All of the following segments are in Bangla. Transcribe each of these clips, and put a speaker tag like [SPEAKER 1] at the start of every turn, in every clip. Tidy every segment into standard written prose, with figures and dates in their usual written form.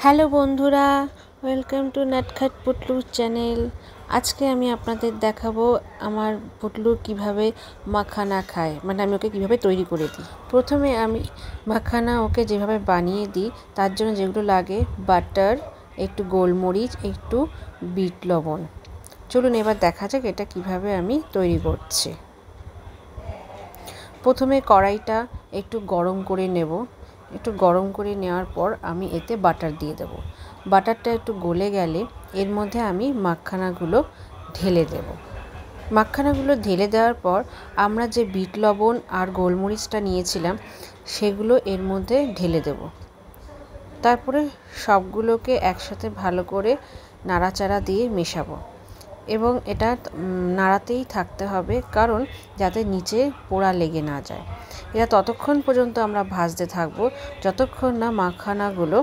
[SPEAKER 1] হ্যালো বন্ধুরা, ওয়েলকাম টু নাটখাট পুটলুর চ্যানেল। আজকে আমি আপনাদের দেখাবো আমার পুটলু কিভাবে মাখানা খায়, মানে আমি ওকে কীভাবে তৈরি করে দিই। প্রথমে আমি মাখানা ওকে যেভাবে বানিয়ে দিই তার জন্য যেগুলো লাগে বাটার, একটু গোলমরিচ, একটু বিট লবণ। চলুন এবার দেখা যাক এটা কিভাবে আমি তৈরি করছি। প্রথমে কড়াইটা একটু গরম করে নেব। একটু গরম করে নেওয়ার পর আমি এতে বাটার দিয়ে দেব। বাটারটা একটু গলে গেলে এর মধ্যে আমি মাখানাগুলো ঢেলে দেব। মাখানাগুলো ঢেলে দেওয়ার পর আমরা যে বিট লবণ আর গোলমরিচটা নিয়েছিলাম সেগুলো এর মধ্যে ঢেলে দেব। তারপরে সবগুলোকে একসাথে ভালো করে নাড়াচাড়া দিয়ে মেশাবো এবং এটা নাড়াতেই থাকতে হবে, কারণ যাতে নিচে পোড়া লেগে না যায়। এটা ততক্ষণ পর্যন্ত আমরা ভাজতে থাকবো যতক্ষণ না মাখানাগুলো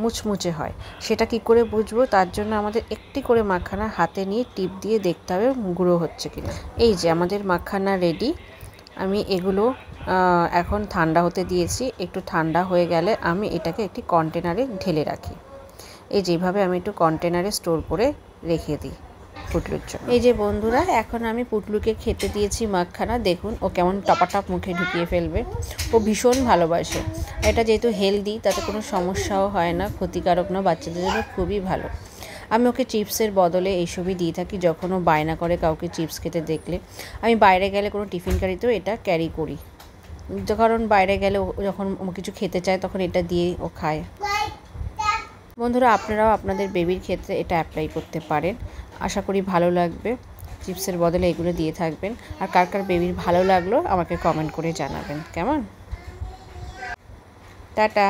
[SPEAKER 1] মুচমুচে হয়। সেটা কি করে বুঝবো? তার জন্য আমাদের একটি করে মাখানা হাতে নিয়ে টিপ দিয়ে দেখতে হবে গুঁড়ো হচ্ছে কিনা। এই যে আমাদের মাখানা রেডি। আমি এগুলো এখন ঠান্ডা হতে দিয়েছি। একটু ঠান্ডা হয়ে গেলে আমি এটাকে একটি কন্টেনারে ঢেলে রাখি। এই যেভাবে আমি একটু কন্টেনারে স্টোর করে রেখে দিই পুটলুর জন্য। এই যে বন্ধুরা, এখন আমি পুটলুকে খেতে দিয়েছি মাখানা। দেখুন ও কেমন টপাটপ মুখে ঢুকিয়ে ফেলবে। ও ভীষণ ভালোবাসে। এটা যেহেতু হেলদি, তাতে কোনো সমস্যাও হয় না, ক্ষতিকারক না, বাচ্চাদের জন্য খুবই ভালো। আমি ওকে চিপসের বদলে এইসবই দিয়ে থাকি যখন ও বায়না করে কাউকে চিপস খেতে দেখলে। আমি বাইরে গেলে কোনো টিফিন কারিতেও এটা ক্যারি করি, কারণ বাইরে গেলে যখন কিছু খেতে চায় তখন এটা দিয়ে ও খায়। বন্ধুরা, আপনারাও আপনাদের বেবির ক্ষেত্রে এটা অ্যাপ্লাই করতে পারেন। আশা করি ভালো লাগবে। চিপসের বদলে এগুলো দিয়ে থাকবেন। আর কার কার বেবির ভালো লাগলো আমাকে কমেন্ট করে জানাবেন। কেমন? টাটা।